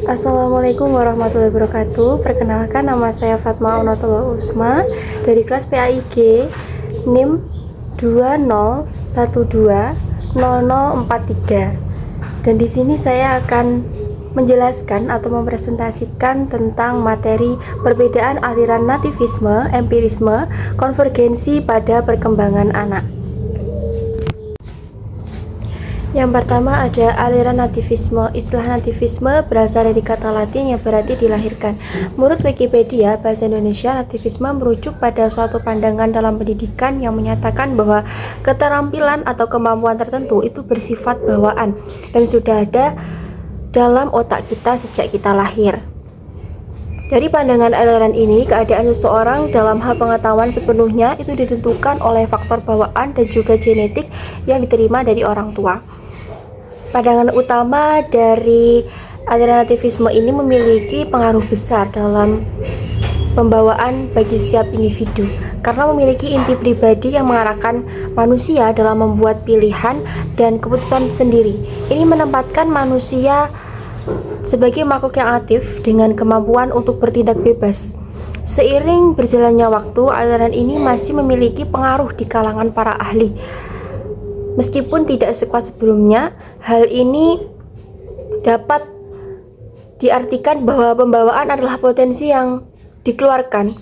Assalamualaikum warahmatullahi wabarakatuh. Perkenalkan, nama saya Fatma Onotollah Usma dari kelas PAIG NIM 20120043. Dan di sini saya akan menjelaskan atau mempresentasikan tentang materi perbedaan aliran nativisme, empirisme, konvergensi pada perkembangan anak. Yang pertama ada aliran nativisme. Istilah nativisme berasal dari kata Latin yang berarti dilahirkan. Menurut Wikipedia, bahasa Indonesia, nativisme merujuk pada suatu pandangan dalam pendidikan yang menyatakan bahwa keterampilan atau kemampuan tertentu itu bersifat bawaan dan sudah ada dalam otak kita sejak kita lahir. Dari pandangan aliran ini, keadaan seseorang dalam hal pengetahuan sepenuhnya itu ditentukan oleh faktor bawaan dan juga genetik yang diterima dari orang tua. Pandangan utama dari aliran nativisme ini memiliki pengaruh besar dalam pembawaan bagi setiap individu karena memiliki inti pribadi yang mengarahkan manusia dalam membuat pilihan dan keputusan sendiri. Ini menempatkan manusia sebagai makhluk yang aktif dengan kemampuan untuk bertindak bebas. Seiring berjalannya waktu, aliran ini masih memiliki pengaruh di kalangan para ahli. Meskipun tidak sekuat sebelumnya, hal ini dapat diartikan bahwa pembawaan adalah potensi yang dikeluarkan.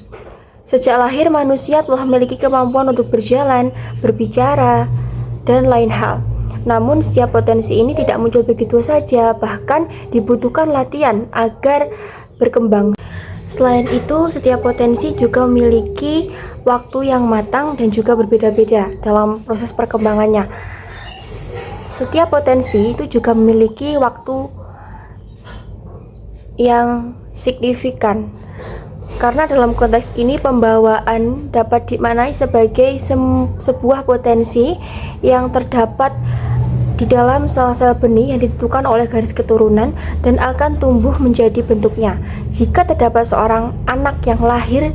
Sejak lahir, manusia telah memiliki kemampuan untuk berjalan, berbicara, dan lain hal. Namun, setiap potensi ini tidak muncul begitu saja, bahkan dibutuhkan latihan agar berkembang. Selain itu, setiap potensi juga memiliki waktu yang matang dan juga berbeda-beda dalam proses perkembangannya. Setiap potensi itu juga memiliki waktu yang signifikan. Karena dalam konteks ini pembawaan dapat dimaknai sebagai sebuah potensi yang terdapat di dalam sel-sel benih yang ditentukan oleh garis keturunan dan akan tumbuh menjadi bentuknya. Jika terdapat seorang anak yang lahir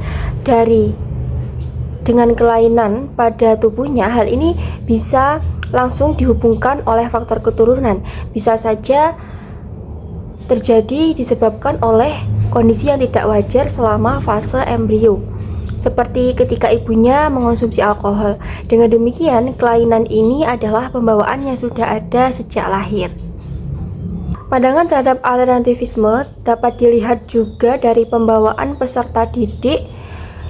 dengan kelainan pada tubuhnya, hal ini bisa langsung dihubungkan oleh faktor keturunan. Bisa saja terjadi disebabkan oleh kondisi yang tidak wajar selama fase embrio, seperti ketika ibunya mengonsumsi alkohol. Dengan demikian, kelainan ini adalah pembawaan yang sudah ada sejak lahir. Pandangan terhadap aliran nativisme dapat dilihat juga dari pembawaan peserta didik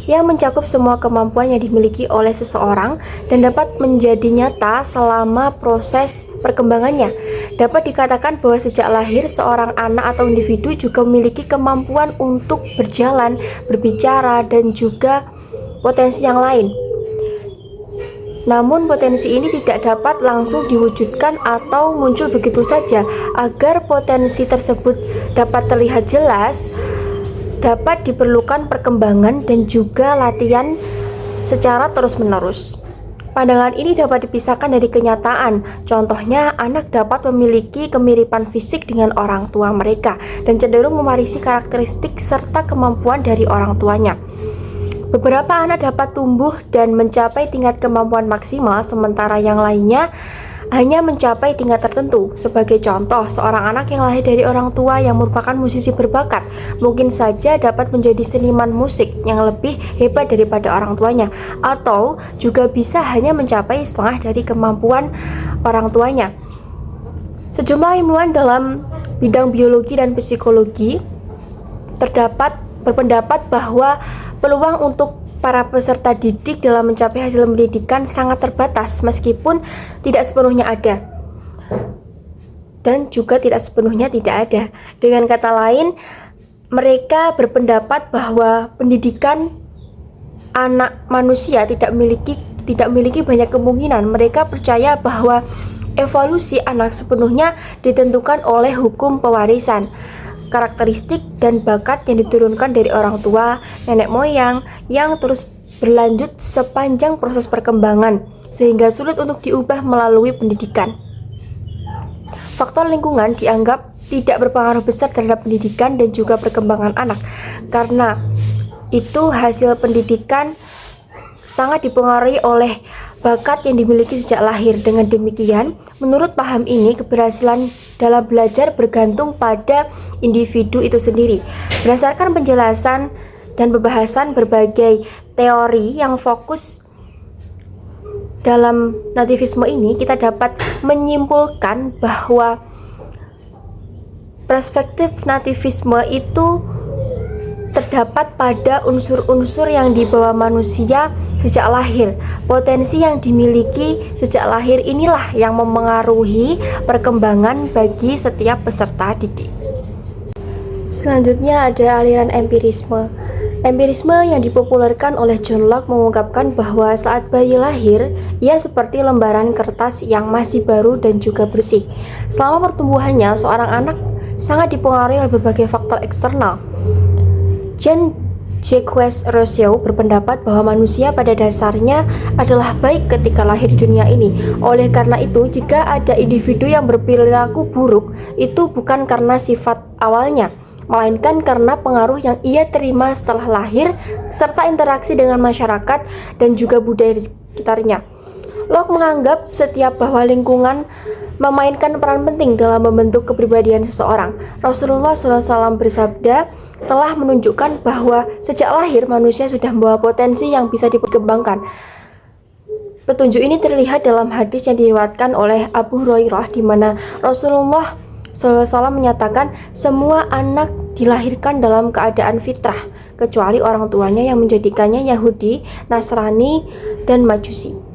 yang mencakup semua kemampuan yang dimiliki oleh seseorang dan dapat menjadi nyata selama proses perkembangannya. Dapat dikatakan bahwa sejak lahir, seorang anak atau individu juga memiliki kemampuan untuk berjalan, berbicara, dan juga potensi yang lain. Namun potensi ini tidak dapat langsung diwujudkan atau muncul begitu saja. Agar potensi tersebut dapat terlihat jelas, dapat diperlukan perkembangan dan juga latihan secara terus-menerus. Pandangan ini dapat dipisahkan dari kenyataan. Contohnya, anak dapat memiliki kemiripan fisik dengan orang tua mereka dan cenderung mewarisi karakteristik serta kemampuan dari orang tuanya. Beberapa anak dapat tumbuh dan mencapai tingkat kemampuan maksimal, sementara yang lainnya hanya mencapai tingkat tertentu. Sebagai contoh, seorang anak yang lahir dari orang tua yang merupakan musisi berbakat mungkin saja dapat menjadi seniman musik yang lebih hebat daripada orang tuanya, atau juga bisa hanya mencapai setengah dari kemampuan orang tuanya. Sejumlah ilmuwan dalam bidang biologi dan psikologi berpendapat bahwa peluang untuk para peserta didik dalam mencapai hasil pendidikan sangat terbatas, meskipun tidak sepenuhnya ada dan juga tidak sepenuhnya tidak ada. Dengan kata lain, mereka berpendapat bahwa pendidikan anak manusia tidak memiliki banyak kemungkinan. Mereka percaya bahwa evolusi anak sepenuhnya ditentukan oleh hukum pewarisan, karakteristik dan bakat yang diturunkan dari orang tua, nenek moyang, yang terus berlanjut sepanjang proses perkembangan, sehingga sulit untuk diubah melalui pendidikan. Faktor lingkungan dianggap tidak berpengaruh besar terhadap pendidikan dan juga perkembangan anak, karena itu hasil pendidikan sangat dipengaruhi oleh bakat yang dimiliki sejak lahir. Dengan demikian, menurut paham ini, keberhasilan dalam belajar bergantung pada individu itu sendiri. Berdasarkan penjelasan dan pembahasan berbagai teori yang fokus dalam nativisme ini, kita dapat menyimpulkan bahwa perspektif nativisme itu terdapat pada unsur-unsur yang dibawa manusia sejak lahir. Potensi yang dimiliki sejak lahir inilah yang memengaruhi perkembangan bagi setiap peserta didik. Selanjutnya ada aliran empirisme. Empirisme yang dipopulerkan oleh John Locke mengungkapkan bahwa saat bayi lahir, ia seperti lembaran kertas yang masih baru dan juga bersih. Selama pertumbuhannya, seorang anak sangat dipengaruhi oleh berbagai faktor eksternal. Jean-Jacques Rousseau berpendapat bahwa manusia pada dasarnya adalah baik ketika lahir di dunia ini. Oleh karena itu, jika ada individu yang berperilaku buruk, itu bukan karena sifat awalnya, melainkan karena pengaruh yang ia terima setelah lahir, serta interaksi dengan masyarakat dan juga budaya di sekitarnya. Locke menganggap setiap bahwa lingkungan memainkan peran penting dalam membentuk kepribadian seseorang. Rasulullah SAW bersabda telah menunjukkan bahwa sejak lahir manusia sudah membawa potensi yang bisa dikembangkan. Petunjuk ini terlihat dalam hadis yang diriwayatkan oleh Abu Hurairah, di mana Rasulullah SAW menyatakan semua anak dilahirkan dalam keadaan fitrah, kecuali orang tuanya yang menjadikannya Yahudi, Nasrani, dan Majusi.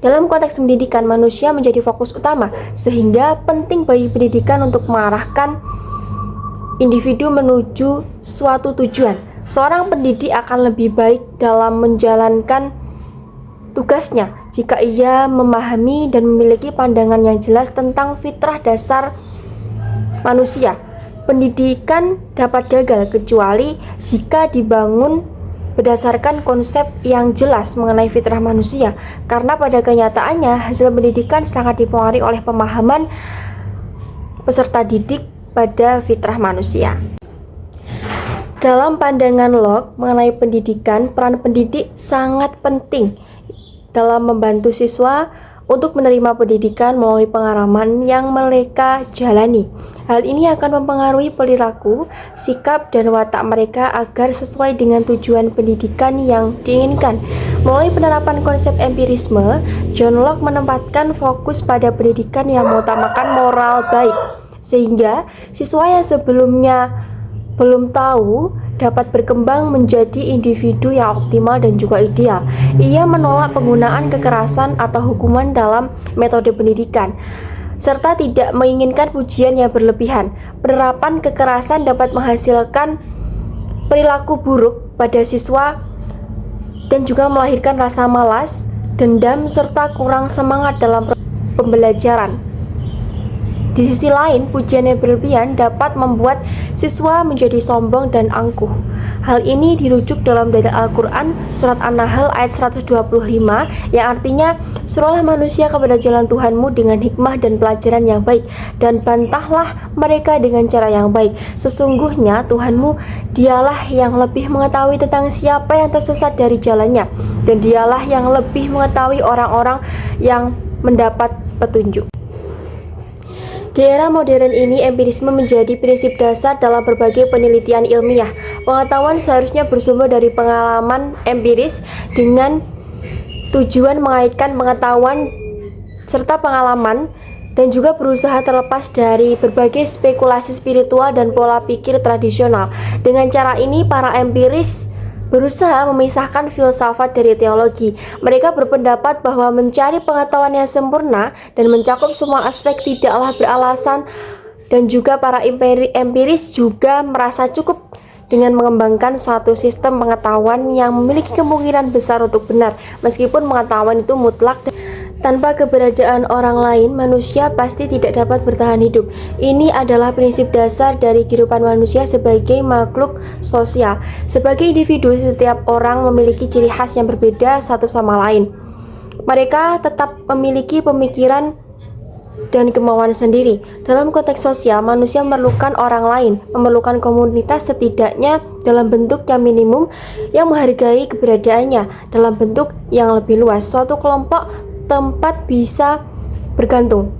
Dalam konteks pendidikan, manusia menjadi fokus utama, sehingga penting bagi pendidikan untuk mengarahkan individu menuju suatu tujuan. Seorang pendidik akan lebih baik dalam menjalankan tugasnya jika ia memahami dan memiliki pandangan yang jelas tentang fitrah dasar manusia. Pendidikan dapat gagal kecuali jika dibangun berdasarkan konsep yang jelas mengenai fitrah manusia, karena pada kenyataannya hasil pendidikan sangat dipengaruhi oleh pemahaman peserta didik pada fitrah manusia. Dalam pandangan Locke mengenai pendidikan, peran pendidik sangat penting dalam membantu siswa untuk menerima pendidikan melalui pengalaman yang mereka jalani. Hal ini akan mempengaruhi perilaku, sikap, dan watak mereka agar sesuai dengan tujuan pendidikan yang diinginkan. Melalui penerapan konsep empirisme, John Locke menempatkan fokus pada pendidikan yang mengutamakan moral baik, sehingga siswa yang sebelumnya belum tahu dapat berkembang menjadi individu yang optimal dan juga ideal. Ia menolak penggunaan kekerasan atau hukuman dalam metode pendidikan, serta tidak menginginkan pujian yang berlebihan. Penerapan kekerasan dapat menghasilkan perilaku buruk pada siswa dan juga melahirkan rasa malas, dendam, serta kurang semangat dalam pembelajaran. Di sisi lain, pujian yang berlebihan dapat membuat siswa menjadi sombong dan angkuh. Hal ini dirujuk dalam dalil Al-Quran surat An-Nahl ayat 125 yang artinya, "Suruhlah manusia kepada jalan Tuhanmu dengan hikmah dan pelajaran yang baik, dan bantahlah mereka dengan cara yang baik. Sesungguhnya Tuhanmu dialah yang lebih mengetahui tentang siapa yang tersesat dari jalannya, dan dialah yang lebih mengetahui orang-orang yang mendapat petunjuk." Di era modern ini, empirisme menjadi prinsip dasar dalam berbagai penelitian ilmiah. Pengetahuan seharusnya bersumber dari pengalaman empiris dengan tujuan mengaitkan pengetahuan serta pengalaman dan juga berusaha terlepas dari berbagai spekulasi spiritual dan pola pikir tradisional. Dengan cara ini, para empiris berusaha memisahkan filsafat dari teologi. Mereka berpendapat bahwa mencari pengetahuan yang sempurna dan mencakup semua aspek tidaklah beralasan, dan juga para empiris juga merasa cukup dengan mengembangkan suatu sistem pengetahuan yang memiliki kemungkinan besar untuk benar, meskipun pengetahuan itu mutlak. Tanpa keberadaan orang lain, manusia pasti tidak dapat bertahan hidup. Ini adalah prinsip dasar dari kehidupan manusia sebagai makhluk sosial. Sebagai individu, setiap orang memiliki ciri khas yang berbeda satu sama lain. Mereka tetap memiliki pemikiran dan kemauan sendiri. Dalam konteks sosial, manusia memerlukan orang lain, memerlukan komunitas setidaknya dalam bentuk yang minimum yang menghargai keberadaannya dalam bentuk yang lebih luas. Suatu kelompok tempat bisa bergantung.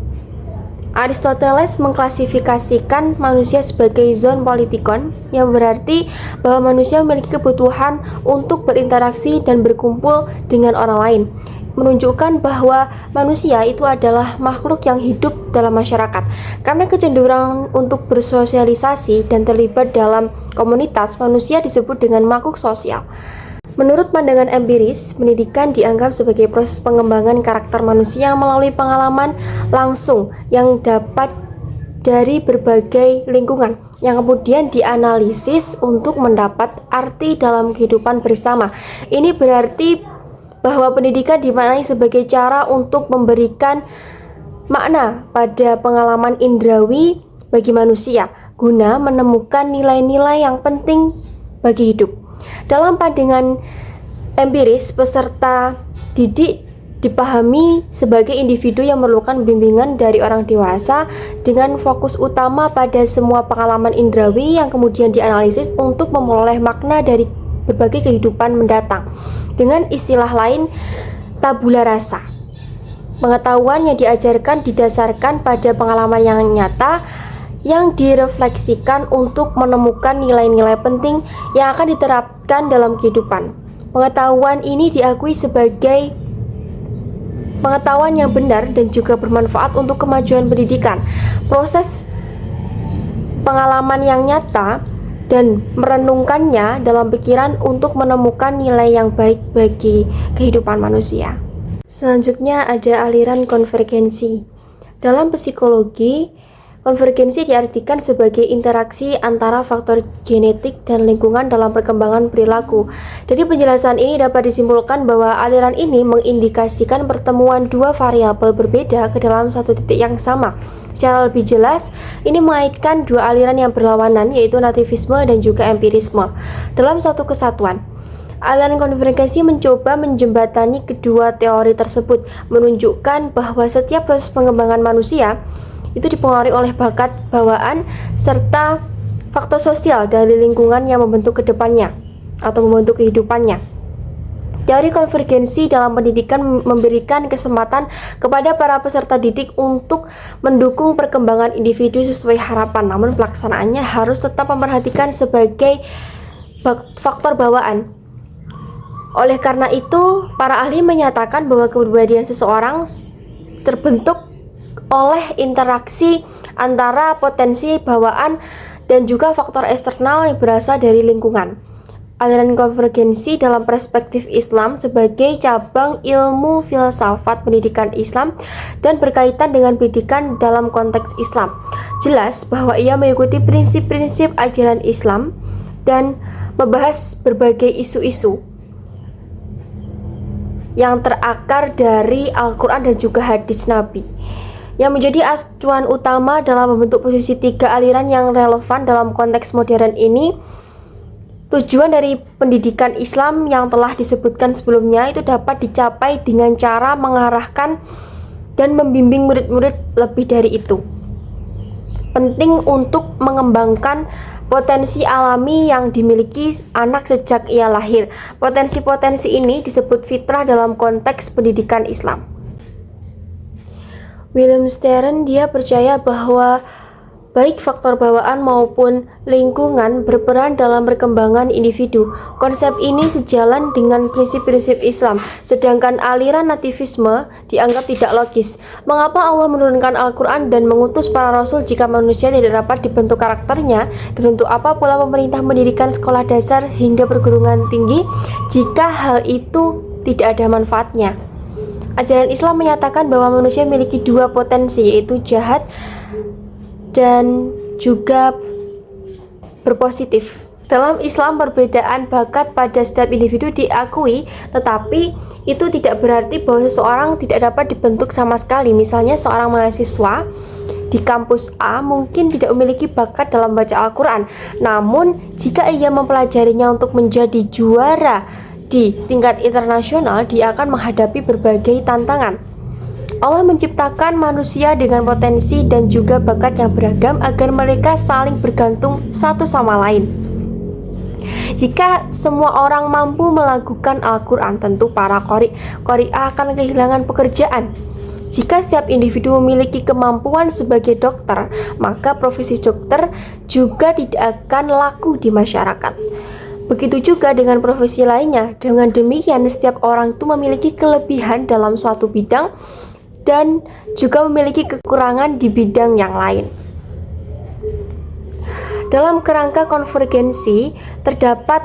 Aristoteles mengklasifikasikan manusia sebagai zoon politikon, yang berarti bahwa manusia memiliki kebutuhan untuk berinteraksi dan berkumpul dengan orang lain, menunjukkan bahwa manusia itu adalah makhluk yang hidup dalam masyarakat. Karena kecenderungan untuk bersosialisasi dan terlibat dalam komunitas, manusia disebut dengan makhluk sosial. Menurut pandangan empiris, pendidikan dianggap sebagai proses pengembangan karakter manusia melalui pengalaman langsung yang dapat dari berbagai lingkungan, yang kemudian dianalisis untuk mendapat arti dalam kehidupan bersama. Ini berarti bahwa pendidikan dimaknai sebagai cara untuk memberikan makna pada pengalaman indrawi bagi manusia, guna menemukan nilai-nilai yang penting bagi hidup. Dalam pandangan empiris, peserta didik dipahami sebagai individu yang memerlukan bimbingan dari orang dewasa dengan fokus utama pada semua pengalaman indrawi yang kemudian dianalisis untuk memperoleh makna dari berbagai kehidupan mendatang. Dengan istilah lain, tabula rasa. Pengetahuan yang diajarkan didasarkan pada pengalaman yang nyata yang direfleksikan untuk menemukan nilai-nilai penting yang akan diterapkan dalam kehidupan. Pengetahuan ini diakui sebagai pengetahuan yang benar dan juga bermanfaat untuk kemajuan pendidikan. Proses pengalaman yang nyata dan merenungkannya dalam pikiran untuk menemukan nilai yang baik bagi kehidupan manusia. Selanjutnya ada aliran konvergensi. Dalam psikologi, konvergensi diartikan sebagai interaksi antara faktor genetik dan lingkungan dalam perkembangan perilaku. Dari penjelasan ini dapat disimpulkan bahwa aliran ini mengindikasikan pertemuan dua variabel berbeda ke dalam satu titik yang sama. Secara lebih jelas, ini mengaitkan dua aliran yang berlawanan, yaitu nativisme dan juga empirisme, dalam satu kesatuan. Aliran konvergensi mencoba menjembatani kedua teori tersebut, menunjukkan bahwa setiap proses pengembangan manusia itu dipengaruhi oleh bakat bawaan serta faktor sosial dari lingkungan yang membentuk kedepannya atau membentuk kehidupannya. Teori konvergensi dalam pendidikan memberikan kesempatan kepada para peserta didik untuk mendukung perkembangan individu sesuai harapan, namun pelaksanaannya harus tetap memperhatikan sebagai faktor bawaan. Oleh karena itu, para ahli menyatakan bahwa kepribadian seseorang terbentuk oleh interaksi antara potensi bawaan dan juga faktor eksternal yang berasal dari lingkungan. Aliran konvergensi dalam perspektif Islam sebagai cabang ilmu filsafat pendidikan Islam dan berkaitan dengan pendidikan dalam konteks Islam. Jelas bahwa ia mengikuti prinsip-prinsip ajaran Islam dan membahas berbagai isu-isu yang terakar dari Al-Quran dan juga hadis Nabi, yang menjadi acuan utama dalam membentuk posisi tiga aliran yang relevan dalam konteks modern ini. Tujuan dari pendidikan Islam yang telah disebutkan sebelumnya itu dapat dicapai dengan cara mengarahkan dan membimbing murid-murid. Lebih dari itu, penting untuk mengembangkan potensi alami yang dimiliki anak sejak ia lahir. Potensi-potensi ini disebut fitrah dalam konteks pendidikan Islam. William Stern, dia percaya bahwa baik faktor bawaan maupun lingkungan berperan dalam perkembangan individu. Konsep ini sejalan dengan prinsip-prinsip Islam, sedangkan aliran nativisme dianggap tidak logis. Mengapa Allah menurunkan Al-Quran dan mengutus para rasul jika manusia tidak dapat dibentuk karakternya? Dan untuk apa pula pemerintah mendirikan sekolah dasar hingga perguruan tinggi jika hal itu tidak ada manfaatnya? Ajaran Islam menyatakan bahwa manusia memiliki dua potensi, yaitu jahat dan juga berpositif. Dalam Islam, perbedaan bakat pada setiap individu diakui, tetapi itu tidak berarti bahwa seseorang tidak dapat dibentuk sama sekali. Misalnya seorang mahasiswa di kampus A mungkin tidak memiliki bakat dalam baca Al-Quran, namun jika ia mempelajarinya untuk menjadi juara di tingkat internasional, dia akan menghadapi berbagai tantangan. Allah menciptakan manusia dengan potensi dan juga bakat yang beragam agar mereka saling bergantung satu sama lain. Jika semua orang mampu melakukan Al-Quran, tentu para qari'ah akan kehilangan pekerjaan. Jika setiap individu memiliki kemampuan sebagai dokter, maka profesi dokter juga tidak akan laku di masyarakat. Begitu juga dengan profesi lainnya. Dengan demikian, setiap orang itu memiliki kelebihan dalam suatu bidang dan juga memiliki kekurangan di bidang yang lain. Dalam kerangka konvergensi, terdapat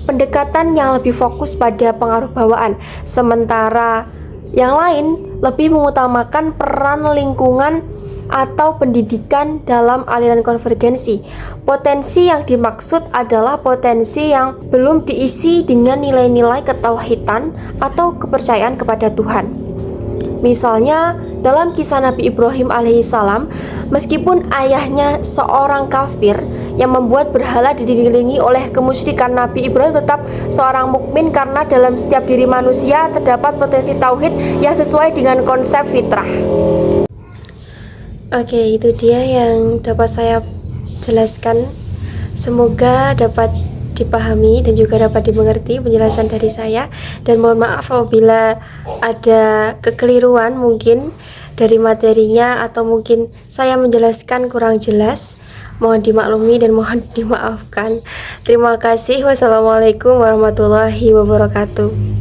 pendekatan yang lebih fokus pada pengaruh bawaan, sementara yang lain lebih mengutamakan peran lingkungan atau pendidikan dalam aliran konvergensi. Potensi yang dimaksud adalah potensi yang belum diisi dengan nilai-nilai ketauhidan atau kepercayaan kepada Tuhan. Misalnya, dalam kisah Nabi Ibrahim alaihissalam, meskipun ayahnya seorang kafir yang membuat berhala dikelilingi oleh kemusyrikan, Nabi Ibrahim tetap seorang mukmin karena dalam setiap diri manusia terdapat potensi tauhid yang sesuai dengan konsep fitrah. Oke, itu dia yang dapat saya jelaskan. Semoga dapat dipahami dan juga dapat dimengerti penjelasan dari saya, dan mohon maaf apabila ada kekeliruan mungkin dari materinya atau mungkin saya menjelaskan kurang jelas. Mohon dimaklumi dan mohon dimaafkan. Terima kasih. Wassalamualaikum warahmatullahi wabarakatuh.